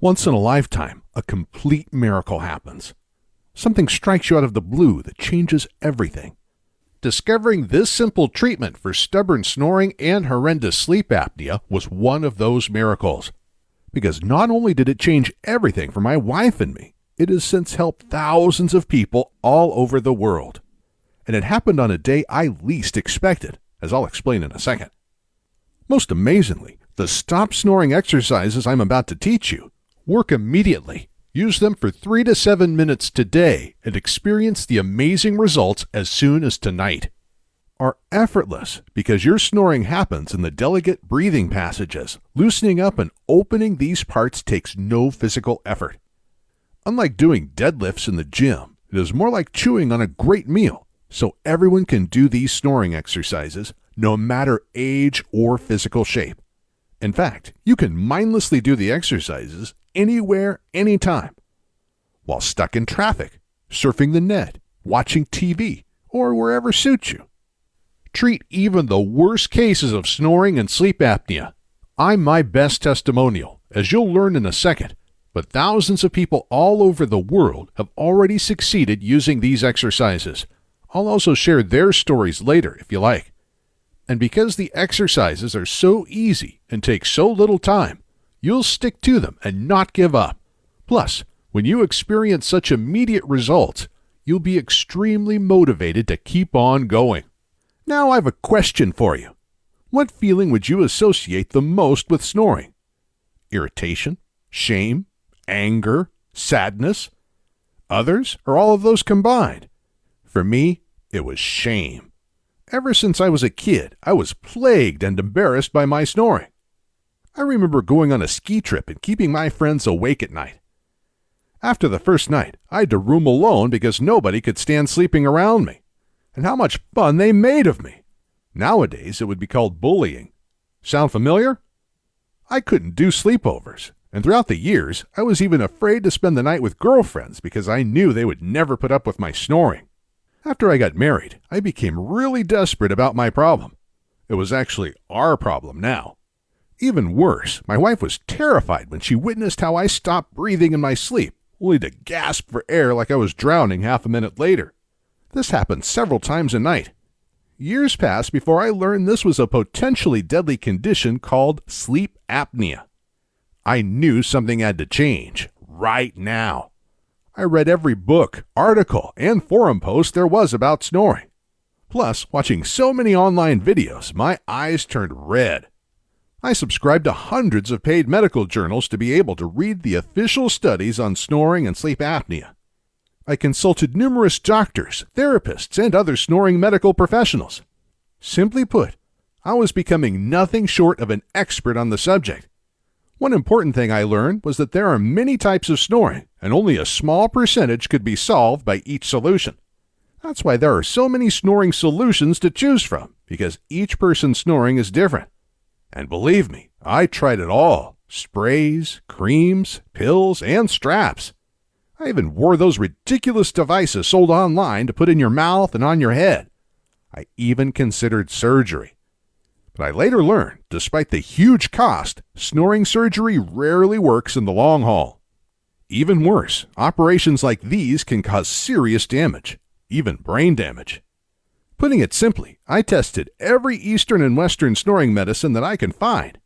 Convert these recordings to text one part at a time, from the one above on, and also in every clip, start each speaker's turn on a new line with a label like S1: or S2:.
S1: Once in a lifetime, a complete miracle happens. Something strikes you out of the blue that changes everything. Discovering this simple treatment for stubborn snoring and horrendous sleep apnea was one of those miracles. Because not only did it change everything for my wife and me, it has since helped thousands of people all over the world. And it happened on a day I least expected, as I'll explain in a second. Most amazingly, the stop snoring exercises I'm about to teach you work immediately. Use them for 3 to 7 minutes today and experience the amazing results as soon as tonight. Are effortless because your snoring happens in the delicate breathing passages. Loosening up and opening these parts takes no physical effort. Unlike doing deadlifts in the gym, it is more like chewing on a great meal, so everyone can do these snoring exercises, no matter age or physical shape. In fact, you can mindlessly do the exercises anywhere, anytime, while stuck in traffic, surfing the net, watching TV, or wherever suits you. Treat even the worst cases of snoring and sleep apnea. I'm my best testimonial, as you'll learn in a second, but thousands of people all over the world have already succeeded using these exercises. I'll also share their stories later if you like. And because the exercises are so easy and take so little time, you'll stick to them and not give up. Plus, when you experience such immediate results, you'll be extremely motivated to keep on going. Now I have a question for you. What feeling would you associate the most with snoring? Irritation, shame, anger, sadness? Others, or all of those combined? For me, it was shame. Ever since I was a kid, I was plagued and embarrassed by my snoring. I remember going on a ski trip and keeping my friends awake at night. After the first night, I had to room alone because nobody could stand sleeping around me. And how much fun they made of me. Nowadays, it would be called bullying. Sound familiar? I couldn't do sleepovers, and throughout the years, I was even afraid to spend the night with girlfriends because I knew they would never put up with my snoring. After I got married, I became really desperate about my problem. It was actually our problem now. Even worse, my wife was terrified when she witnessed how I stopped breathing in my sleep, only to gasp for air like I was drowning half a minute later. This happened several times a night. Years passed before I learned this was a potentially deadly condition called sleep apnea. I knew something had to change, right now. I read every book, article, and forum post there was about snoring. Plus, watching so many online videos, my eyes turned red. I subscribed to hundreds of paid medical journals to be able to read the official studies on snoring and sleep apnea. I consulted numerous doctors, therapists, and other snoring medical professionals. Simply put, I was becoming nothing short of an expert on the subject. One important thing I learned was that there are many types of snoring, and only a small percentage could be solved by each solution. That's why there are so many snoring solutions to choose from, because each person's snoring is different. And believe me, I tried it all. Sprays, creams, pills, and straps. I even wore those ridiculous devices sold online to put in your mouth and on your head. I even considered surgery. But I later learned, despite the huge cost, snoring surgery rarely works in the long haul. Even worse, operations like these can cause serious damage, even brain damage. Putting it simply, I tested every Eastern and Western snoring medicine that I can find,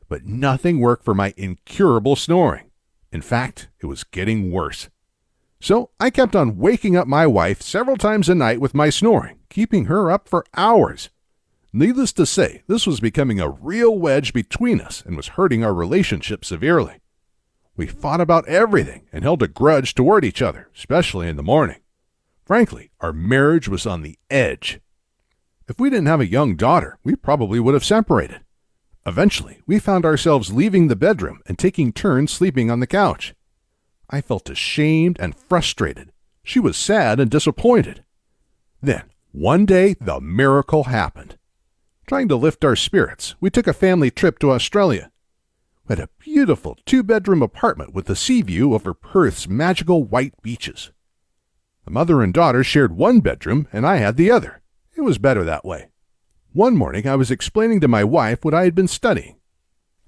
S1: but nothing worked for my incurable snoring. In fact, it was getting worse. So I kept on waking up my wife several times a night with my snoring, keeping her up for hours. Needless to say, this was becoming a real wedge between us and was hurting our relationship severely. We fought about everything and held a grudge toward each other, especially in the morning. Frankly, our marriage was on the edge. If we didn't have a young daughter, we probably would have separated. Eventually, we found ourselves leaving the bedroom and taking turns sleeping on the couch. I felt ashamed and frustrated. She was sad and disappointed. Then, one day, the miracle happened. Trying to lift our spirits, we took a family trip to Australia. We had a beautiful 2-bedroom apartment with a sea view over Perth's magical white beaches. The mother and daughter shared one bedroom, and I had the other. It was better that way. One morning, I was explaining to my wife what I had been studying.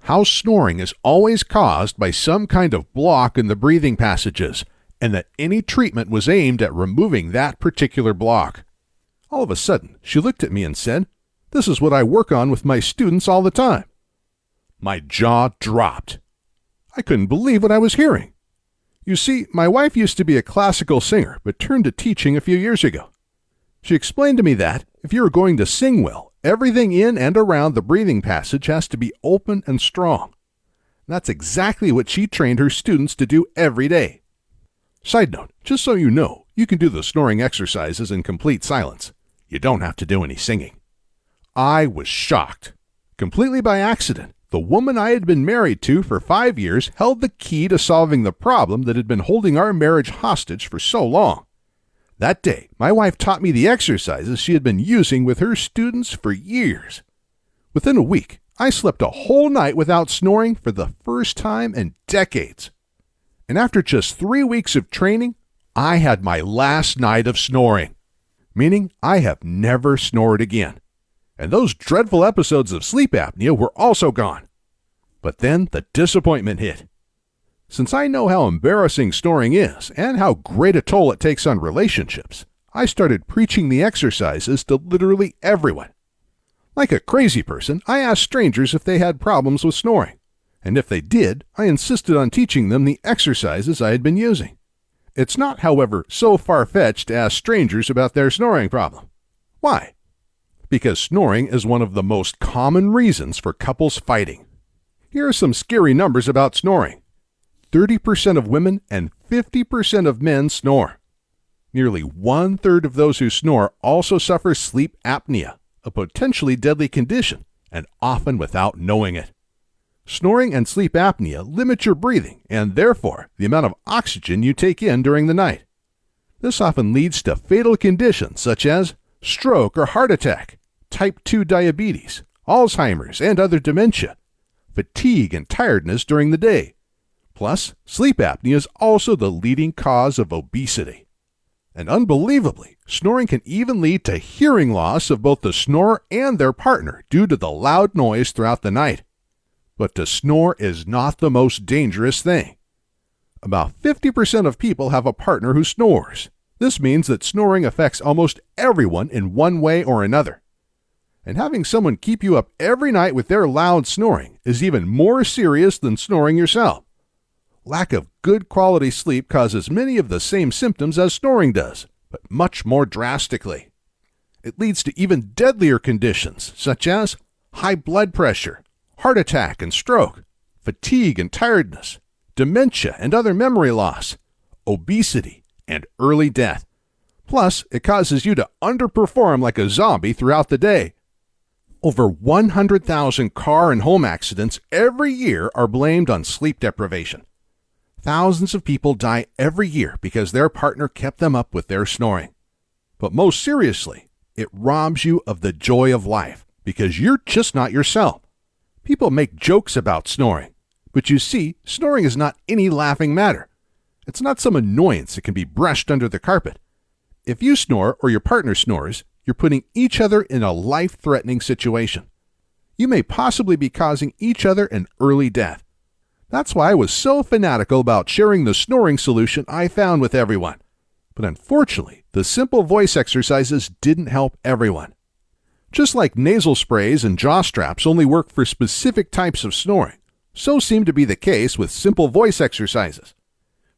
S1: how snoring is always caused by some kind of block in the breathing passages, and that any treatment was aimed at removing that particular block. All of a sudden, she looked at me and said, "This is what I work on with my students all the time." My jaw dropped. I couldn't believe what I was hearing. You see, my wife used to be a classical singer, but turned to teaching a few years ago. She explained to me that, if you are going to sing well, everything in and around the breathing passage has to be open and strong. That's exactly what she trained her students to do every day. Side note, just so you know, you can do the snoring exercises in complete silence. You don't have to do any singing. I was shocked. Completely by accident, the woman I had been married to for 5 years held the key to solving the problem that had been holding our marriage hostage for so long. That day, my wife taught me the exercises she had been using with her students for years. Within a week, I slept a whole night without snoring for the first time in decades. And after just 3 weeks of training, I had my last night of snoring, meaning I have never snored again. And those dreadful episodes of sleep apnea were also gone. But then the disappointment hit. Since I know how embarrassing snoring is and how great a toll it takes on relationships, I started preaching the exercises to literally everyone. Like a crazy person, I asked strangers if they had problems with snoring. And if they did, I insisted on teaching them the exercises I had been using. It's not, however, so far-fetched to ask strangers about their snoring problem. Why? Because snoring is one of the most common reasons for couples fighting. Here are some scary numbers about snoring. 30% of women and 50% of men snore. Nearly 1/3 of those who snore also suffer sleep apnea, a potentially deadly condition, and often without knowing it. Snoring and sleep apnea limit your breathing and, therefore, the amount of oxygen you take in during the night. This often leads to fatal conditions such as stroke or heart attack, type 2 diabetes, Alzheimer's and other dementia, fatigue and tiredness during the day. Plus, sleep apnea is also the leading cause of obesity. And unbelievably, snoring can even lead to hearing loss of both the snorer and their partner due to the loud noise throughout the night. But to snore is not the most dangerous thing. About 50% of people have a partner who snores. This means that snoring affects almost everyone in one way or another. And having someone keep you up every night with their loud snoring is even more serious than snoring yourself. Lack of good quality sleep causes many of the same symptoms as snoring does, but much more drastically. It leads to even deadlier conditions such as high blood pressure, heart attack and stroke, fatigue and tiredness, dementia and other memory loss, obesity, and early death. Plus, it causes you to underperform like a zombie throughout the day. Over 100,000 car and home accidents every year are blamed on sleep deprivation. Thousands of people die every year because their partner kept them up with their snoring. But most seriously, it robs you of the joy of life because you're just not yourself. People make jokes about snoring, but you see, snoring is not any laughing matter. It's not some annoyance that can be brushed under the carpet. If you snore or your partner snores, you're putting each other in a life-threatening situation. You may possibly be causing each other an early death. That's why I was so fanatical about sharing the snoring solution I found with everyone. But unfortunately, the simple voice exercises didn't help everyone. Just like nasal sprays and jaw straps only work for specific types of snoring, so seemed to be the case with simple voice exercises.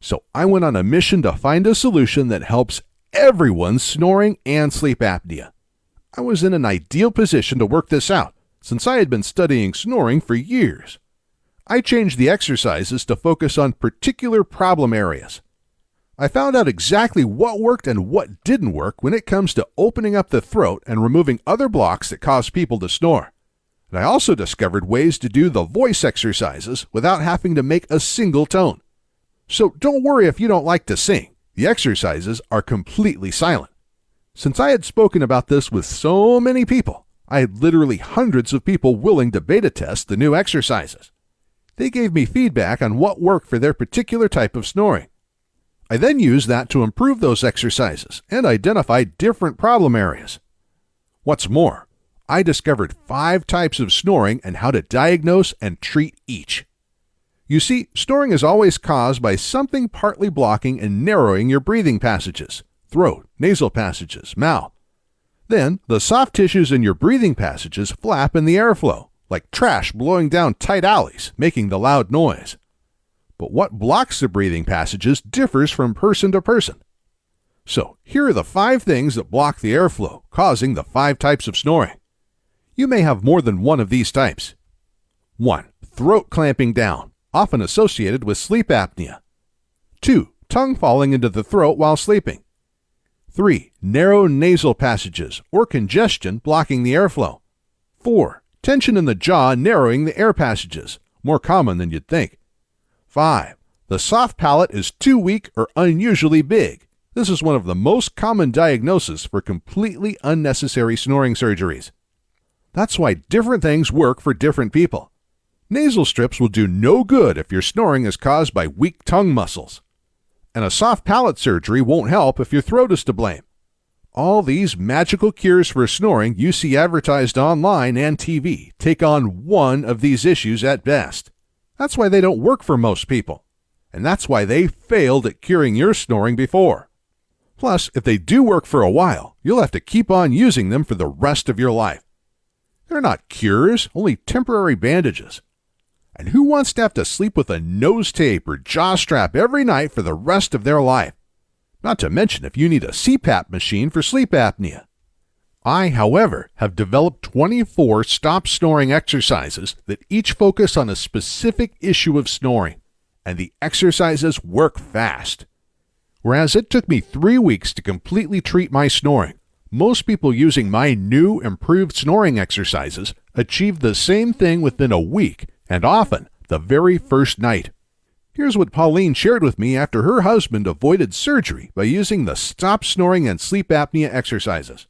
S1: So I went on a mission to find a solution that helps everyone's snoring and sleep apnea. I was in an ideal position to work this out, since I had been studying snoring for years. I changed the exercises to focus on particular problem areas. I found out exactly what worked and what didn't work when it comes to opening up the throat and removing other blocks that cause people to snore. And I also discovered ways to do the voice exercises without having to make a single tone. So don't worry if you don't like to sing. The exercises are completely silent. Since I had spoken about this with so many people, I had literally hundreds of people willing to beta test the new exercises. They gave me feedback on what worked for their particular type of snoring. I then used that to improve those exercises and identify different problem areas. What's more, I discovered 5 types of snoring and how to diagnose and treat each. You see, snoring is always caused by something partly blocking and narrowing your breathing passages, throat, nasal passages, mouth. Then, the soft tissues in your breathing passages flap in the airflow, like trash blowing down tight alleys, making the loud noise. But what blocks the breathing passages differs from person to person. So, here are the 5 things that block the airflow, causing the 5 types of snoring. You may have more than one of these types. 1. Throat clamping down, often associated with sleep apnea. 2. Tongue falling into the throat while sleeping. 3. Narrow nasal passages or congestion blocking the airflow. 4. Tension in the jaw narrowing the air passages, more common than you'd think. 5. The soft palate is too weak or unusually big. This is one of the most common diagnoses for completely unnecessary snoring surgeries. That's why different things work for different people. Nasal strips will do no good if your snoring is caused by weak tongue muscles. And a soft palate surgery won't help if your throat is to blame. All these magical cures for snoring you see advertised online and TV take on one of these issues at best. That's why they don't work for most people. And that's why they failed at curing your snoring before. Plus, if they do work for a while, you'll have to keep on using them for the rest of your life. They're not cures, only temporary bandages. And who wants to have to sleep with a nose tape or jaw strap every night for the rest of their life? Not to mention if you need a CPAP machine for sleep apnea. I, however, have developed 24 stop snoring exercises that each focus on a specific issue of snoring, and the exercises work fast. Whereas it took me 3 weeks to completely treat my snoring, most people using my new improved snoring exercises achieve the same thing within a week, and often the very first night. Here's what Pauline shared with me after her husband avoided surgery by using the stop snoring and sleep apnea exercises.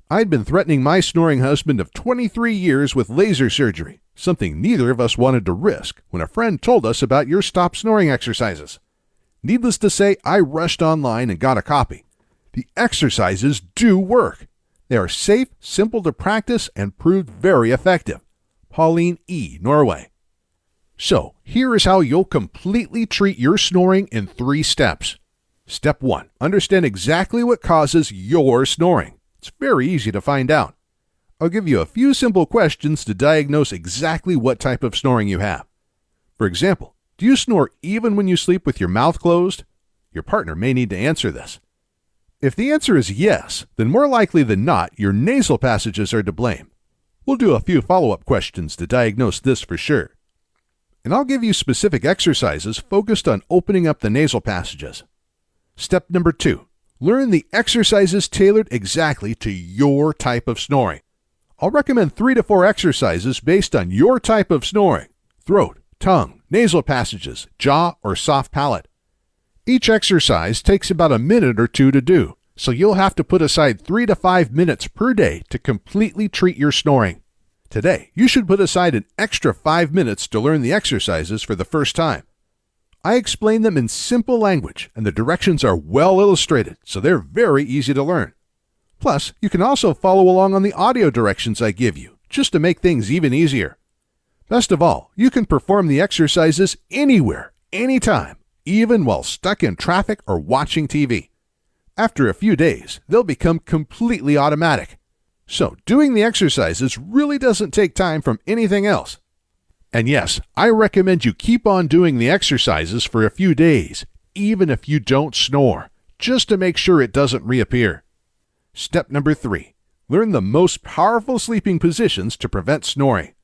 S1: I'd been threatening my snoring husband of 23 years with laser surgery, something neither of us wanted to risk, when a friend told us about your stop snoring exercises. Needless to say, I rushed online and got a copy. The exercises do work. They are safe, simple to practice, and proved very effective. Pauline E., Norway. So, here is how you'll completely treat your snoring in 3 steps. Step 1. Understand exactly what causes your snoring. It's very easy to find out. I'll give you a few simple questions to diagnose exactly what type of snoring you have. For example, do you snore even when you sleep with your mouth closed? Your partner may need to answer this. If the answer is yes, then more likely than not, your nasal passages are to blame. We'll do a few follow-up questions to diagnose this for sure. And I'll give you specific exercises focused on opening up the nasal passages. Step number 2. Learn the exercises tailored exactly to your type of snoring. I'll recommend 3 to 4 exercises based on your type of snoring: throat, tongue, nasal passages, jaw, or soft palate. Each exercise takes about a minute or 2 to do, so you'll have to put aside 3 to 5 minutes per day to completely treat your snoring. Today, you should put aside an extra 5 minutes to learn the exercises for the first time. I explain them in simple language, and the directions are well illustrated, so they're very easy to learn. Plus, you can also follow along on the audio directions I give you, just to make things even easier. Best of all, you can perform the exercises anywhere, anytime, even while stuck in traffic or watching TV. After a few days, they'll become completely automatic. So, doing the exercises really doesn't take time from anything else. And yes, I recommend you keep on doing the exercises for a few days, even if you don't snore, just to make sure it doesn't reappear. Step number 3. Learn the most powerful sleeping positions to prevent snoring.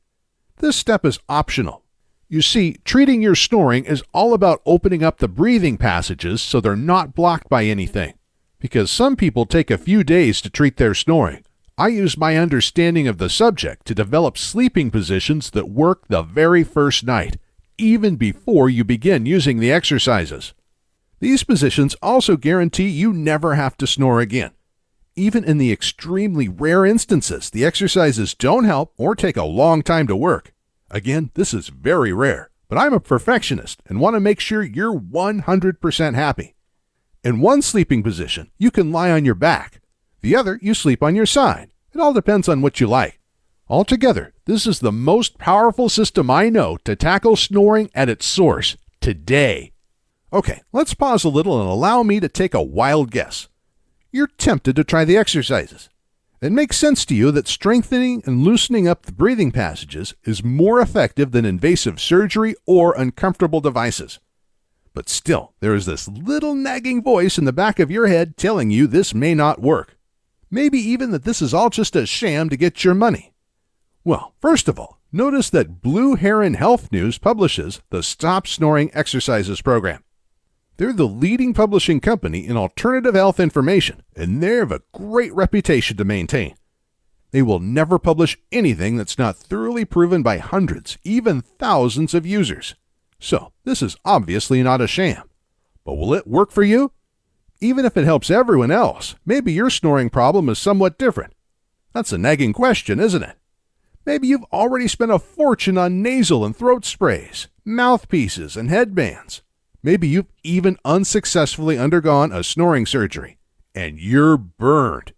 S1: This step is optional. You see, treating your snoring is all about opening up the breathing passages so they're not blocked by anything. Because some people take a few days to treat their snoring, I use my understanding of the subject to develop sleeping positions that work the very first night, even before you begin using the exercises. These positions also guarantee you never have to snore again. Even in the extremely rare instances the exercises don't help or take a long time to work. Again, this is very rare, but I'm a perfectionist and want to make sure you're 100% happy. In one sleeping position, you can lie on your back. The other, you sleep on your side. It all depends on what you like. Altogether, this is the most powerful system I know to tackle snoring at its source today. Okay, let's pause a little and allow me to take a wild guess. You're tempted to try the exercises. It makes sense to you that strengthening and loosening up the breathing passages is more effective than invasive surgery or uncomfortable devices. But still, there is this little nagging voice in the back of your head telling you this may not work. Maybe even that this is all just a sham to get your money. Well, first of all, notice that Blue Heron Health News publishes the Stop Snoring Exercises program. They're the leading publishing company in alternative health information, and they have a great reputation to maintain. They will never publish anything that's not thoroughly proven by hundreds, even thousands of users. So, this is obviously not a sham. But will it work for you? Even if it helps everyone else, maybe your snoring problem is somewhat different. That's a nagging question, isn't it? Maybe you've already spent a fortune on nasal and throat sprays, mouthpieces, and headbands. Maybe you've even unsuccessfully undergone a snoring surgery, and you're burned.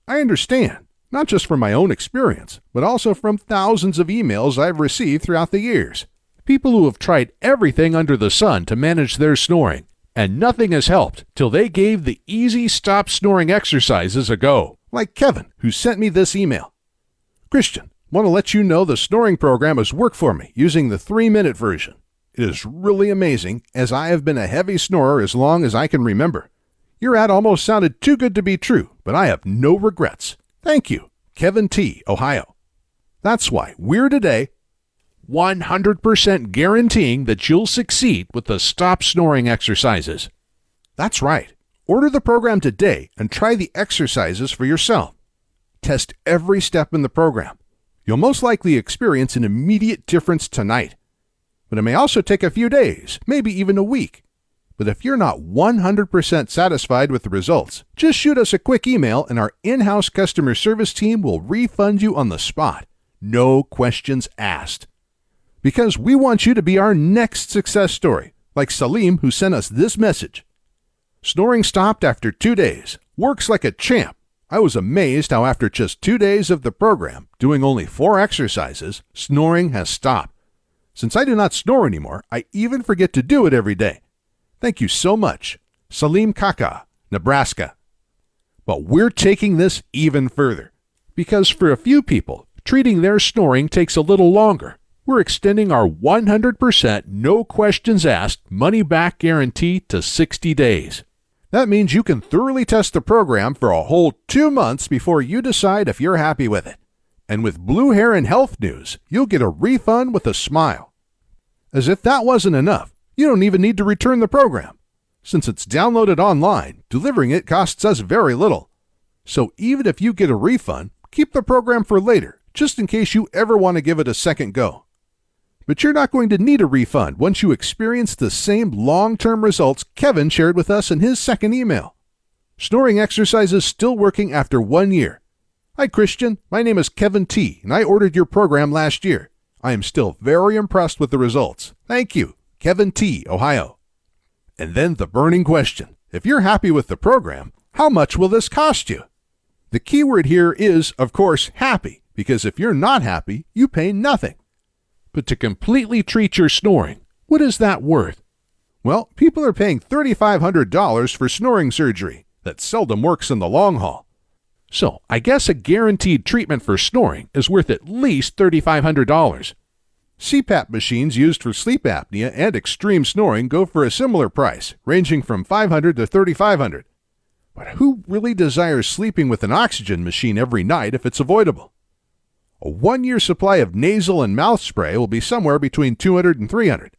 S1: I understand, not just from my own experience, but also from thousands of emails I've received throughout the years. People who have tried everything under the sun to manage their snoring, and nothing has helped till they gave the easy stop snoring exercises a go. Like Kevin, who sent me this email. Christian, want to let you know the snoring program has worked for me using the 3-minute version. It is really amazing, as I have been a heavy snorer as long as I can remember. Your ad almost sounded too good to be true, but I have no regrets. Thank you, Kevin T., Ohio. That's why we're today 100% guaranteeing that you'll succeed with the Stop Snoring exercises. That's right. Order the program today and try the exercises for yourself. Test every step in the program. You'll most likely experience an immediate difference tonight. But it may also take a few days, maybe even a week. But if you're not 100% satisfied with the results, just shoot us a quick email and our in-house customer service team will refund you on the spot. No questions asked. Because we want you to be our next success story, like Salim, who sent us this message. Snoring stopped after 2 days. Works like a champ. I was amazed how after just 2 days of the program, doing only 4 exercises, snoring has stopped. Since I do not snore anymore, I even forget to do it every day. Thank you so much. Salim Kaka, Nebraska. But we're taking this even further. Because for a few people, treating their snoring takes a little longer. We're extending our 100% no questions asked money back guarantee to 60 days. That means you can thoroughly test the program for a whole 2 months before you decide if you're happy with it. And with Blue Heron Health News, you'll get a refund with a smile. As if that wasn't enough, you don't even need to return the program. Since it's downloaded online, delivering it costs us very little. So even if you get a refund, keep the program for later, just in case you ever want to give it a second go. But you're not going to need a refund once you experience the same long-term results Kevin shared with us in his second email. Snoring exercises still working after 1 year. Hi, Christian. My name is Kevin T., and I ordered your program last year. I am still very impressed with the results. Thank you, Kevin T., Ohio. And then the burning question. If you're happy with the program, how much will this cost you? The key word here is, of course, happy, because if you're not happy, you pay nothing. But to completely treat your snoring, what is that worth? Well, people are paying $3,500 for snoring surgery. That seldom works in the long haul. So I guess a guaranteed treatment for snoring is worth at least $3,500. CPAP machines used for sleep apnea and extreme snoring go for a similar price, ranging from $500 to $3,500. But who really desires sleeping with an oxygen machine every night if it's avoidable? A 1-year supply of nasal and mouth spray will be somewhere between $200 and $300.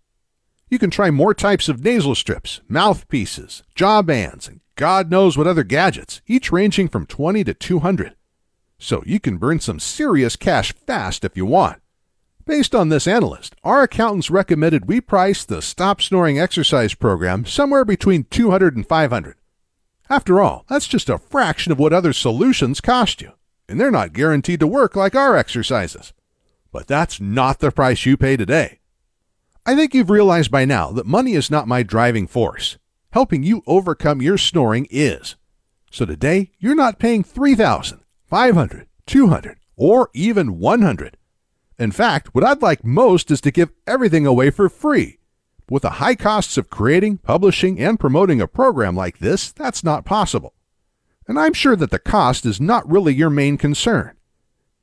S1: You can try more types of nasal strips, mouthpieces, jaw bands, and God knows what other gadgets, each ranging from $20 to $200. So you can burn some serious cash fast if you want. Based on this analyst, our accountants recommended we price the Stop Snoring exercise program somewhere between $200 and $500. After all, that's just a fraction of what other solutions cost you, and they're not guaranteed to work like our exercises. But that's not the price you pay today. I think you've realized by now that money is not my driving force. Helping you overcome your snoring is. So today, you're not paying $3,000, $500, $200, or even 100. In fact, what I'd like most is to give everything away for free. With the high costs of creating, publishing, and promoting a program like this, that's not possible. And I'm sure that the cost is not really your main concern.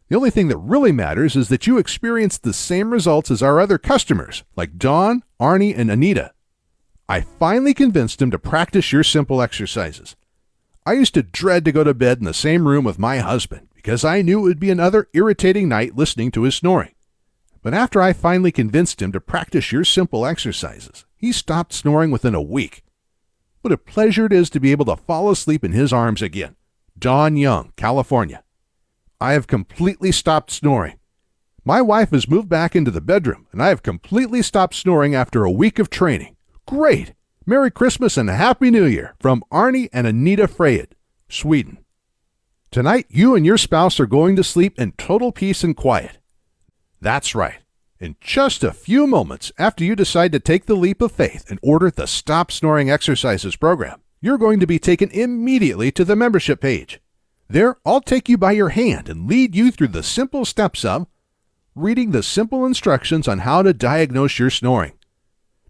S1: The only thing that really matters is that you experience the same results as our other customers, like Dawn, Arnie, and Anita. I finally convinced him to practice your simple exercises. I used to dread to go to bed in the same room with my husband because I knew it would be another irritating night listening to his snoring. But after I finally convinced him to practice your simple exercises, he stopped snoring within a week. What a pleasure it is to be able to fall asleep in his arms again. Don Young, California. I have completely stopped snoring. My wife has moved back into the bedroom, and I have completely stopped snoring after a week of training. Great! Merry Christmas and a Happy New Year from Arnie and Anita Freyed, Sweden. Tonight, you and your spouse are going to sleep in total peace and quiet. That's right. In just a few moments after you decide to take the leap of faith and order the Stop Snoring Exercises program, you're going to be taken immediately to the membership page. There, I'll take you by your hand and lead you through the simple steps of reading the simple instructions on how to diagnose your snoring,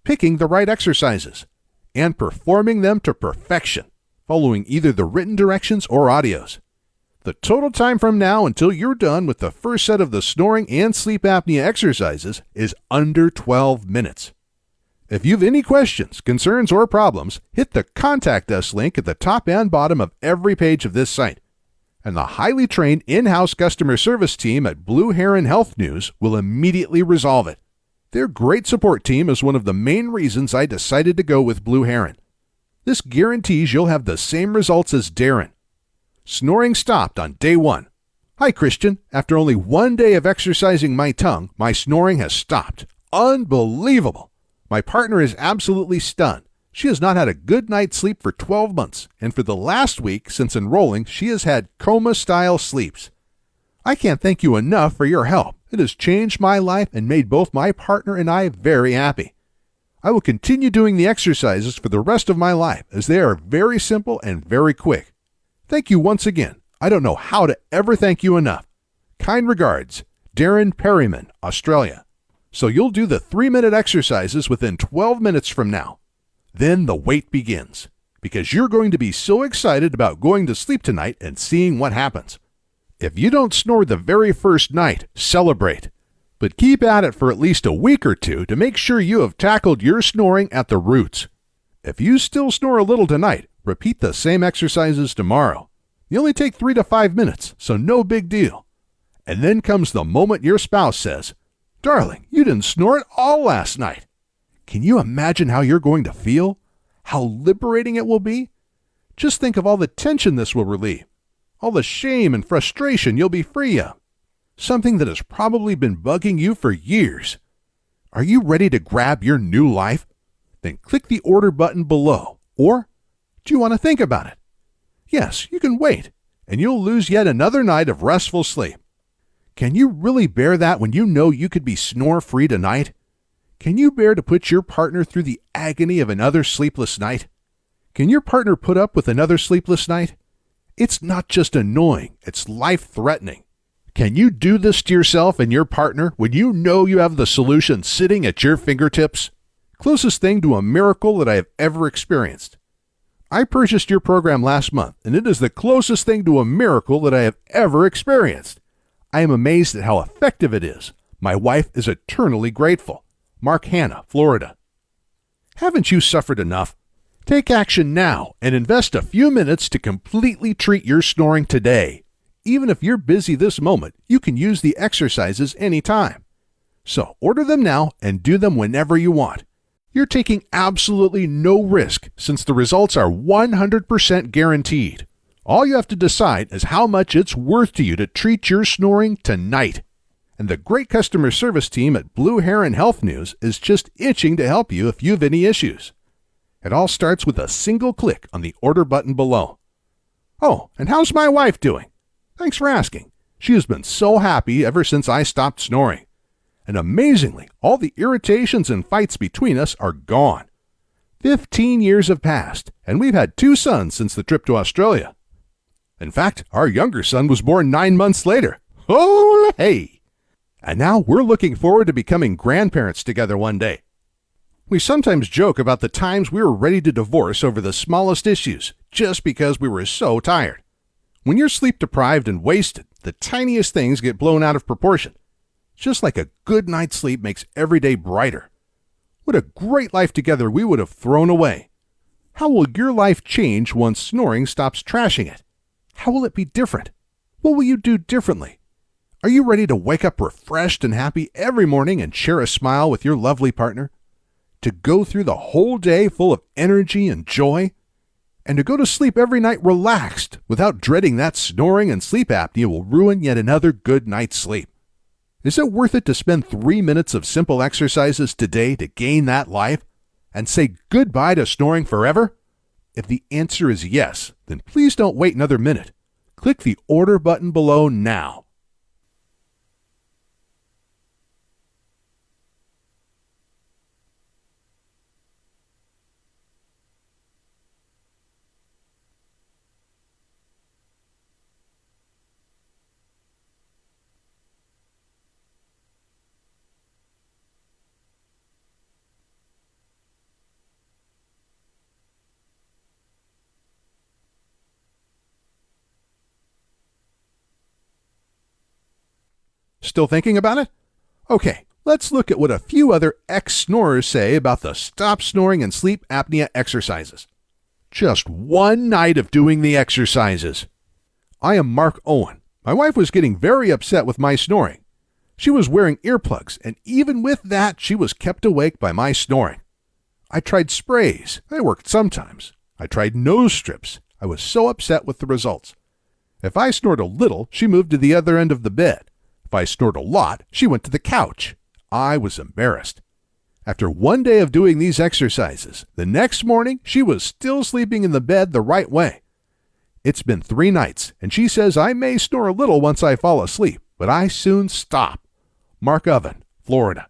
S1: picking the right exercises, and performing them to perfection, following either the written directions or audios. The total time from now until you're done with the first set of the snoring and sleep apnea exercises is under 12 minutes. If you have any questions, concerns, or problems, hit the Contact Us link at the top and bottom of every page of this site, and the highly trained in-house customer service team at Blue Heron Health News will immediately resolve it. Their great support team is one of the main reasons I decided to go with Blue Heron. This guarantees you'll have the same results as Darren. Snoring stopped on day 1. Hi, Christian. After only 1 day of exercising my tongue, my snoring has stopped. Unbelievable. My partner is absolutely stunned. She has not had a good night's sleep for 12 months, and for the last week since enrolling, she has had coma-style sleeps. I can't thank you enough for your help. It has changed my life and made both my partner and I very happy. I will continue doing the exercises for the rest of my life as they are very simple and very quick. Thank you once again. I don't know how to ever thank you enough. Kind regards, Darren Perryman, Australia. So you'll do the 3-minute exercises within 12 minutes from now. Then the wait begins, because you're going to be so excited about going to sleep tonight and seeing what happens. If you don't snore the very first night, celebrate. But keep at it for at least a week or two to make sure you have tackled your snoring at the roots. If you still snore a little tonight, repeat the same exercises tomorrow. They only take 3 to 5 minutes, so no big deal. And then comes the moment your spouse says, "Darling, you didn't snore at all last night." Can you imagine how you're going to feel? How liberating it will be? Just think of all the tension this will relieve, all the shame and frustration you'll be free of, something that has probably been bugging you for years. Are you ready to grab your new life? Then click the order button below, or do you want to think about it? Yes, you can wait, and you'll lose yet another night of restful sleep. Can you really bear that when you know you could be snore-free tonight? Can you bear to put your partner through the agony of another sleepless night? Can your partner put up with another sleepless night? It's not just annoying, it's life-threatening. Can you do this to yourself and your partner when you know you have the solution sitting at your fingertips? Closest thing to a miracle that I have ever experienced. I purchased your program last month, and it is the closest thing to a miracle that I have ever experienced. I am amazed at how effective it is. My wife is eternally grateful. Mark Hanna, Florida. Haven't you suffered enough? Take action now and invest a few minutes to completely treat your snoring today. Even if you're busy this moment, you can use the exercises anytime. So order them now and do them whenever you want. You're taking absolutely no risk since the results are 100% guaranteed. All you have to decide is how much it's worth to you to treat your snoring tonight. And the great customer service team at Blue Heron Health News is just itching to help you if you have any issues. It all starts with a single click on the order button below. Oh, and how's my wife doing? Thanks for asking. She has been so happy ever since I stopped snoring. And amazingly, all the irritations and fights between us are gone. 15 years have passed, and we've had 2 sons since the trip to Australia. In fact, our younger son was born 9 months later. Oh, hey! And now we're looking forward to becoming grandparents together one day. We sometimes joke about the times we were ready to divorce over the smallest issues, just because we were so tired. When you're sleep deprived and wasted, the tiniest things get blown out of proportion. Just like a good night's sleep makes every day brighter. What a great life together we would have thrown away. How will your life change once snoring stops trashing it? How will it be different? What will you do differently? Are you ready to wake up refreshed and happy every morning and share a smile with your lovely partner? To go through the whole day full of energy and joy? And to go to sleep every night relaxed without dreading that snoring and sleep apnea will ruin yet another good night's sleep? Is it worth it to spend 3 minutes of simple exercises today to gain that life and say goodbye to snoring forever? If the answer is yes, then please don't wait another minute. Click the order button below now. Still thinking about it? Okay, let's look at what a few other ex-snorers say about the stop snoring and sleep apnea exercises. Just one night of doing the exercises. I am Mark Owen. My wife was getting very upset with my snoring. She was wearing earplugs, and even with that, she was kept awake by my snoring. I tried sprays. They worked sometimes. I tried nose strips. I was so upset with the results. If I snored a little, she moved to the other end of the bed. If I snored a lot, she went to the couch. I was embarrassed. After one day of doing these exercises, the next morning she was still sleeping in the bed the right way. It's been 3 nights, and she says I may snore a little once I fall asleep, but I soon stop. Mark Oven, Florida.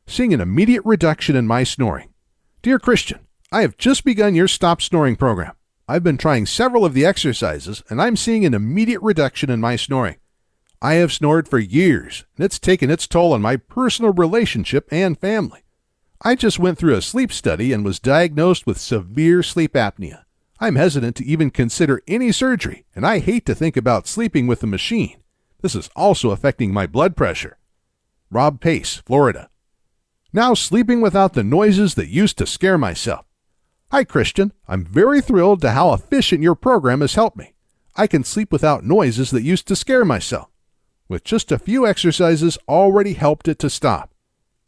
S1: Seeing an immediate reduction in my snoring. Dear Christian, I have just begun your Stop Snoring program. I've been trying several of the exercises, and I'm seeing an immediate reduction in my snoring. I have snored for years, and it's taken its toll on my personal relationship and family. I just went through a sleep study and was diagnosed with severe sleep apnea. I'm hesitant to even consider any surgery, and I hate to think about sleeping with a machine. This is also affecting my blood pressure. Rob Pace, Florida. Now sleeping without the noises that used to scare myself. Hi, Christian. I'm very thrilled to how efficient your program has helped me. I can sleep without noises that used to scare myself. With just a few exercises already helped it to stop.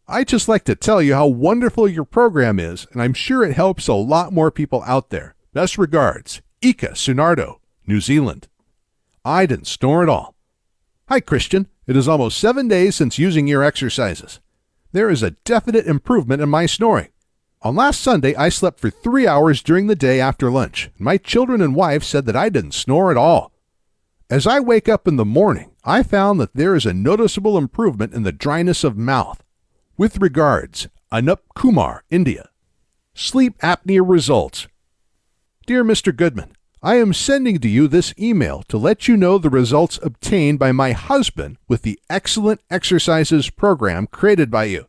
S1: I'd just like to tell you how wonderful your program is, and I'm sure it helps a lot more people out there. Best regards, Ika Sunardo, New Zealand. I didn't snore at all. Hi, Christian. It is almost 7 days since using your exercises. There is a definite improvement in my snoring. On last Sunday, I slept for 3 hours during the day after lunch. My children and wife said that I didn't snore at all. As I wake up in the morning, I found that there is a noticeable improvement in the dryness of mouth. With regards, Anup Kumar, India. Sleep apnea results. Dear Mr. Goodman, I am sending to you this email to let you know the results obtained by my husband with the excellent exercises program created by you.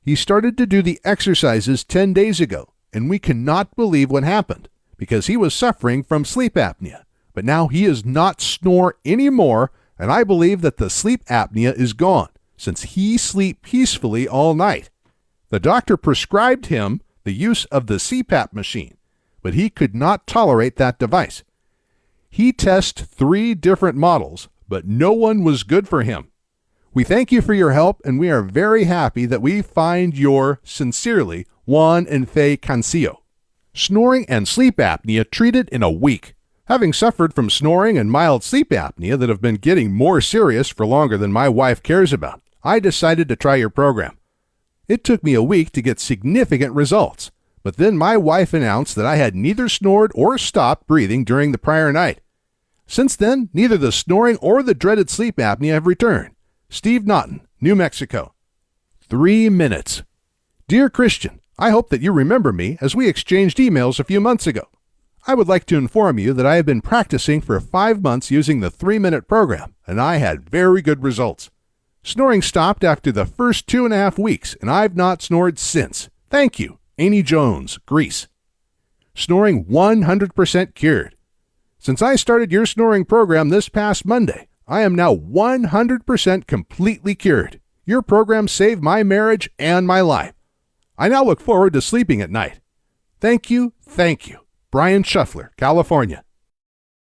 S1: He started to do the exercises 10 days ago, and we cannot believe what happened because he was suffering from sleep apnea. But now he does not snore anymore, and I believe that the sleep apnea is gone, since he sleeps peacefully all night. The doctor prescribed him the use of the CPAP machine, but he could not tolerate that device. He tested 3 different models, but no one was good for him. We thank you for your help, and we are very happy that we find your, sincerely, Juan and Faye Cancillo. Snoring and sleep apnea treated in a week. Having suffered from snoring and mild sleep apnea that have been getting more serious for longer than my wife cares about, I decided to try your program. It took me a week to get significant results, but then my wife announced that I had neither snored or stopped breathing during the prior night. Since then, neither the snoring or the dreaded sleep apnea have returned. Steve Naughton, New Mexico. 3 minutes. Dear Christian, I hope that you remember me as we exchanged emails a few months ago. I would like to inform you that I have been practicing for 5 months using the 3-minute program, and I had very good results. Snoring stopped after the first 2.5 weeks, and I've not snored since. Thank you, Amy Jones, Greece. Snoring 100% cured. Since I started your snoring program this past Monday, I am now 100% completely cured. Your program saved my marriage and my life. I now look forward to sleeping at night. Thank you, Brian Shuffler, California.